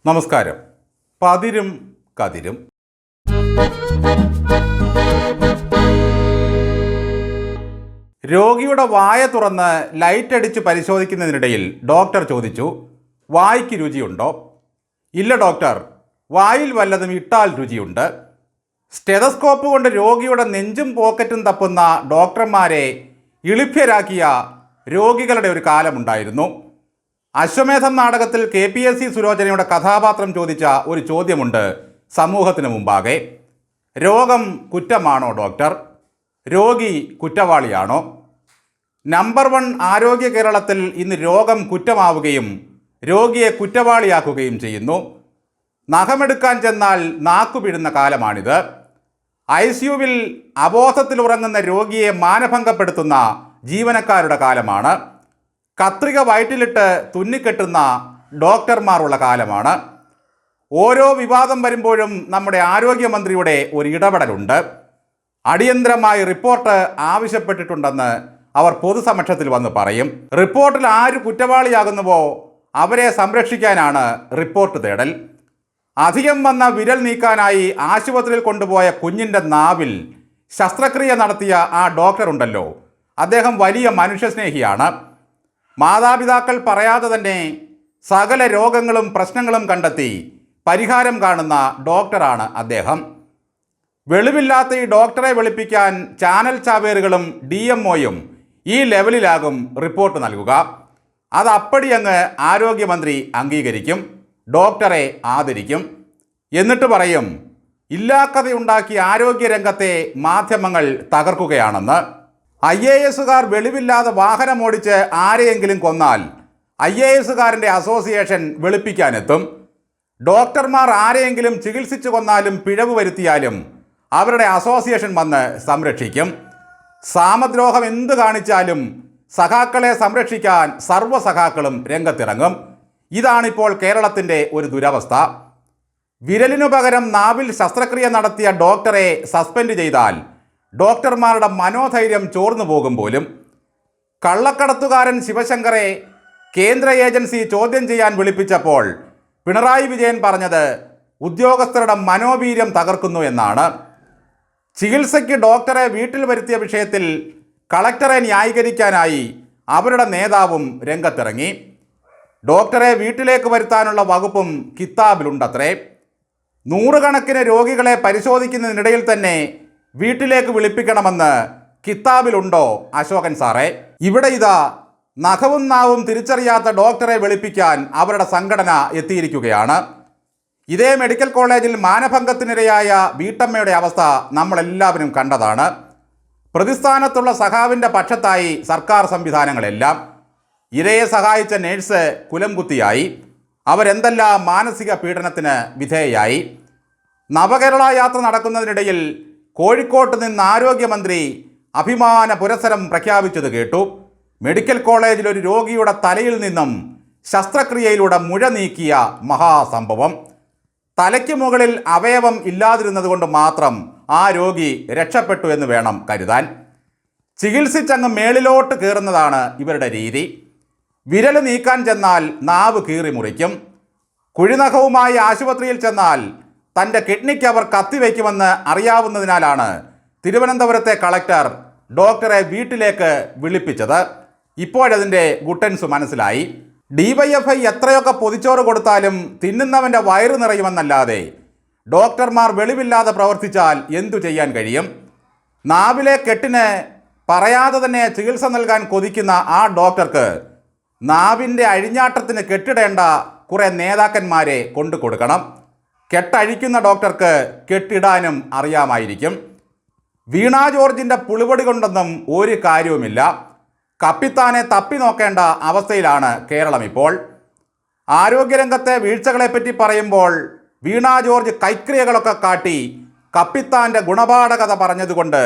നമസ്കാരം. പതിരും കതിരും. രോഗിയുടെ വായ തുറന്ന് ലൈറ്റ് അടിച്ച് പരിശോധിക്കുന്നതിനിടയിൽ ഡോക്ടർ ചോദിച്ചു, വായ്ക്ക് രുചിയുണ്ടോ? ഇല്ല ഡോക്ടർ, വായിൽ വല്ലതും ഇട്ടാൽ രുചിയുണ്ട്. സ്റ്റെതസ്കോപ്പ് കൊണ്ട് രോഗിയുടെ നെഞ്ചും പോക്കറ്റും തപ്പുന്ന ഡോക്ടർമാരെ ഇളിഭ്യരാക്കിയ രോഗികളുടെ ഒരു കാലമുണ്ടായിരുന്നു. അശ്വമേധം നാടകത്തിൽ KPSC സുലോചനയുടെ കഥാപാത്രം ചോദിച്ച ഒരു ചോദ്യമുണ്ട് സമൂഹത്തിന് മുമ്പാകെ. രോഗം കുറ്റമാണോ ഡോക്ടർ? രോഗി കുറ്റവാളിയാണോ? നമ്പർ 1 ആരോഗ്യ കേരളത്തിൽ ഇന്ന് രോഗം കുറ്റമാവുകയും രോഗിയെ കുറ്റവാളിയാക്കുകയും ചെയ്യുന്നു. നഖമെടുക്കാൻ ചെന്നാൽ നാക്കുപിഴുന്ന കാലമാണിത്. ICUവിൽ അബോധത്തിൽ ഉറങ്ങുന്ന രോഗിയെ മാനഭംഗപ്പെടുത്തുന്ന ജീവനക്കാരുടെ കാലമാണ്. കത്രിക വയറ്റിലിട്ട് തുന്നിക്കെട്ടുന്ന ഡോക്ടർമാരുള്ള കാലമാണ്. ഓരോ വിവാദം വരുമ്പോഴും നമ്മുടെ ആരോഗ്യമന്ത്രിയുടെ ഒരു ഇടപെടലുണ്ട്. അടിയന്തരമായി റിപ്പോർട്ട് ആവശ്യപ്പെട്ടിട്ടുണ്ടെന്ന് അവർ പൊതുസമക്ഷത്തിൽ വന്ന് പറയും. റിപ്പോർട്ടിൽ ആര് കുറ്റവാളിയാകുന്നുവോ അവരെ സംരക്ഷിക്കാനാണ് റിപ്പോർട്ട് തേടൽ. അധികം വന്ന വിരൽ നീക്കാനായി ആശുപത്രിയിൽ കൊണ്ടുപോയ കുഞ്ഞിൻ്റെ നാവിൽ ശസ്ത്രക്രിയ നടത്തിയ ആ ഡോക്ടറുണ്ടല്ലോ, അദ്ദേഹം വലിയ മനുഷ്യസ്നേഹിയാണ്. മാതാപിതാക്കൾ പറയാതെ തന്നെ സകല രോഗങ്ങളും പ്രശ്നങ്ങളും കണ്ടെത്തി പരിഹാരം കാണുന്ന ഡോക്ടറാണ് അദ്ദേഹം. വെളിവില്ലാത്ത ഈ ഡോക്ടറെ വെളുപ്പിക്കാൻ ചാനൽ ചാവേറുകളും DMOയും ഈ ലെവലിലാകും റിപ്പോർട്ട് നൽകുക. അത് അപ്പടി അങ്ങ് ആരോഗ്യമന്ത്രി അംഗീകരിക്കും, ഡോക്ടറെ ആദരിക്കും. എന്നിട്ട് പറയും, ഇല്ലാക്കഥയുണ്ടാക്കി ആരോഗ്യരംഗത്തെ മാധ്യമങ്ങൾ തകർക്കുകയാണെന്ന്. IASകാർ വെളിവില്ലാതെ വാഹനമോടിച്ച് ആരെയെങ്കിലും കൊന്നാൽ IASകാരൻ്റെ അസോസിയേഷൻ വെളുപ്പിക്കാനെത്തും. ഡോക്ടർമാർ ആരെയെങ്കിലും ചികിത്സിച്ചു കൊന്നാലും പിഴവ് വരുത്തിയാലും അവരുടെ അസോസിയേഷൻ വന്ന് സംരക്ഷിക്കും. സാമദ്രോഹം എന്ത് കാണിച്ചാലും സഖാക്കളെ സംരക്ഷിക്കാൻ സർവ്വസഖാക്കളും രംഗത്തിറങ്ങും. ഇതാണിപ്പോൾ കേരളത്തിൻ്റെ ഒരു ദുരവസ്ഥ. വിരലിനു പകരം നാവിൽ ശസ്ത്രക്രിയ നടത്തിയ ഡോക്ടറെ സസ്പെൻഡ് ചെയ്താൽ ഡോക്ടർമാരുടെ മനോധൈര്യം ചോർന്നു പോകും പോലും. കള്ളക്കടത്തുകാരൻ ശിവശങ്കറെ കേന്ദ്ര ഏജൻസി ചോദ്യം ചെയ്യാൻ വിളിപ്പിച്ചപ്പോൾ പിണറായി വിജയൻ പറഞ്ഞത് ഉദ്യോഗസ്ഥരുടെ മനോവീര്യം തകർക്കുന്നു എന്നാണ്. ചികിത്സയ്ക്ക് ഡോക്ടറെ വീട്ടിൽ വരുത്തിയ വിഷയത്തിൽ കളക്ടറെ ന്യായീകരിക്കാനായി അവരുടെ നേതാവും രംഗത്തിറങ്ങി. ഡോക്ടറെ വീട്ടിലേക്ക് വരുത്താനുള്ള വകുപ്പും കിതാബിലുണ്ടത്രേ. നൂറുകണക്കിന് രോഗികളെ പരിശോധിക്കുന്നതിനിടയിൽ തന്നെ വീട്ടിലേക്ക് വിളിപ്പിക്കണമെന്ന് കിതാബിലുണ്ടോ അശോകൻ സാറേ? ഇവിടെ ഇതാ നഖവും നാവും തിരിച്ചറിയാത്ത ഡോക്ടറെ വെളുപ്പിക്കാൻ അവരുടെ സംഘടന എത്തിയിരിക്കുകയാണ്. ഇതേ മെഡിക്കൽ കോളേജിൽ മാനഭംഗത്തിനിരയായ വീട്ടമ്മയുടെ അവസ്ഥ നമ്മളെല്ലാവരും കണ്ടതാണ്. പ്രതിസ്ഥാനത്തുള്ള സഖാവിൻ്റെ പക്ഷത്തായി സർക്കാർ സംവിധാനങ്ങളെല്ലാം. ഇരയെ സഹായിച്ച നേഴ്സ് കുലംകുത്തിയായി. അവരെന്തെല്ലാം മാനസിക പീഡനത്തിന് വിധേയയായി. നവകേരള യാത്ര നടക്കുന്നതിനിടയിൽ കോഴിക്കോട്ട് നിന്ന് ആരോഗ്യമന്ത്രി അഭിമാന പുരസ്സരം പ്രഖ്യാപിച്ചത് കേട്ടു. മെഡിക്കൽ കോളേജിൽ ഒരു രോഗിയുടെ തലയിൽ നിന്നും ശസ്ത്രക്രിയയിലൂടെ മുഴ നീക്കിയ മഹാസംഭവം. തലയ്ക്ക് മുകളിൽ അവയവം ഇല്ലാതിരുന്നത് കൊണ്ട് മാത്രം ആ രോഗി രക്ഷപ്പെട്ടു എന്ന് വേണം കരുതാൻ. ചികിത്സിച്ചങ്ങ് മേളിലോട്ട് കയറുന്നതാണ് ഇവരുടെ രീതി. വിരൽ നീക്കാൻ ചെന്നാൽ നാവ് കീറി മുറിക്കും. കുഴിനഖവുമായി ആശുപത്രിയിൽ ചെന്നാൽ തൻ്റെ കിഡ്നിക്ക് അവർ കത്തിവയ്ക്കുമെന്ന് അറിയാവുന്നതിനാലാണ് തിരുവനന്തപുരത്തെ കളക്ടർ ഡോക്ടറെ വീട്ടിലേക്ക് വിളിപ്പിച്ചത്. ഇപ്പോഴതിൻ്റെ ഗുട്ടൻസ് മനസ്സിലായി. DYFI എത്രയൊക്കെ പൊതിച്ചോറ് കൊടുത്താലും തിന്നുന്നവൻ്റെ വയറ് നിറയുമെന്നല്ലാതെ ഡോക്ടർമാർ വെളിവില്ലാതെ പ്രവർത്തിച്ചാൽ എന്തു ചെയ്യാൻ കഴിയും? നാവിലെ കെട്ടിന് പറയാതെ തന്നെ ചികിത്സ നൽകാൻ കൊതിക്കുന്ന ആ ഡോക്ടർക്ക് നാവിൻ്റെ അഴിഞ്ഞാട്ടത്തിന് കെട്ടിടേണ്ട കുറേ നേതാക്കന്മാരെ കൊണ്ടു കൊടുക്കണം. കെട്ടഴിക്കുന്ന ഡോക്ടർക്ക് കെട്ടിടാനും അറിയാമായിരിക്കും. വീണ ജോർജിൻ്റെ പുളിപൊടി കൊണ്ടൊന്നും ഒരു കാര്യവുമില്ല. കപ്പിത്താനെ തപ്പി നോക്കേണ്ട അവസ്ഥയിലാണ് കേരളം ഇപ്പോൾ. ആരോഗ്യരംഗത്തെ വീഴ്ചകളെപ്പറ്റി പറയുമ്പോൾ വീണ ജോർജ് കൈക്രിയകളൊക്കെ കാട്ടി കപ്പിത്താൻ്റെ ഗുണപാഠകഥ പറഞ്ഞതുകൊണ്ട്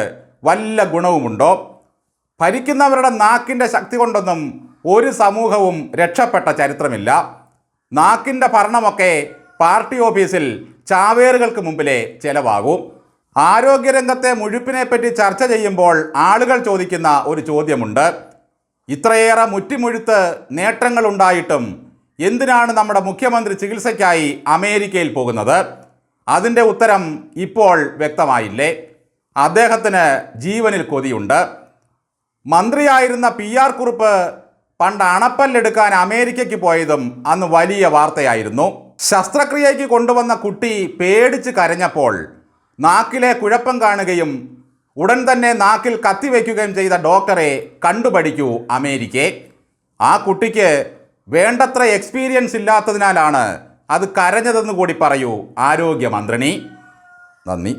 വല്ല ഗുണവുമുണ്ടോ? ഭരിക്കുന്നവരുടെ നാക്കിൻ്റെ ശക്തി കൊണ്ടൊന്നും ഒരു സമൂഹവും രക്ഷപ്പെട്ട ചരിത്രമില്ല. നാക്കിൻ്റെ ഭരണമൊക്കെ പാർട്ടി ഓഫീസിൽ ചാവേറുകൾക്ക് മുമ്പിലെ ചെലവാകും. ആരോഗ്യരംഗത്തെ മുഴുപ്പിനെപ്പറ്റി ചർച്ച ചെയ്യുമ്പോൾ ആളുകൾ ചോദിക്കുന്ന ഒരു ചോദ്യമുണ്ട്. ഇത്രയേറെ മുറ്റിമുഴുത്ത് നേട്ടങ്ങളുണ്ടായിട്ടും എന്തിനാണ് നമ്മുടെ മുഖ്യമന്ത്രി ചികിത്സയ്ക്കായി അമേരിക്കയിൽ പോകുന്നത്? അതിൻ്റെ ഉത്തരം ഇപ്പോൾ വ്യക്തമായില്ലേ? അദ്ദേഹത്തിന് ജീവനിൽ കൊതിയുണ്ട്. മന്ത്രിയായിരുന്ന PR കുറുപ്പ് പണ്ട് അണപ്പല്ലെടുക്കാൻ അമേരിക്കയ്ക്ക് പോയതും അന്ന് വലിയ വാർത്തയായിരുന്നു. ശസ്ത്രക്രിയയ്ക്ക് കൊണ്ടുവന്ന കുട്ടി പേടിച്ച് കരഞ്ഞപ്പോൾ നാക്കിലെ കുഴപ്പം കാണുകയും ഉടൻ തന്നെ നാക്കിൽ കത്തിവെക്കുകയും ചെയ്ത ഡോക്ടറെ കണ്ടുപഠിക്കൂ അമേരിക്കയെ. ആ കുട്ടിക്ക് വേണ്ടത്ര എക്സ്പീരിയൻസ് ഇല്ലാത്തതിനാലാണ് അത് കരഞ്ഞതെന്ന് കൂടി പറയൂ ആരോഗ്യമന്ത്രിനി. നന്ദി.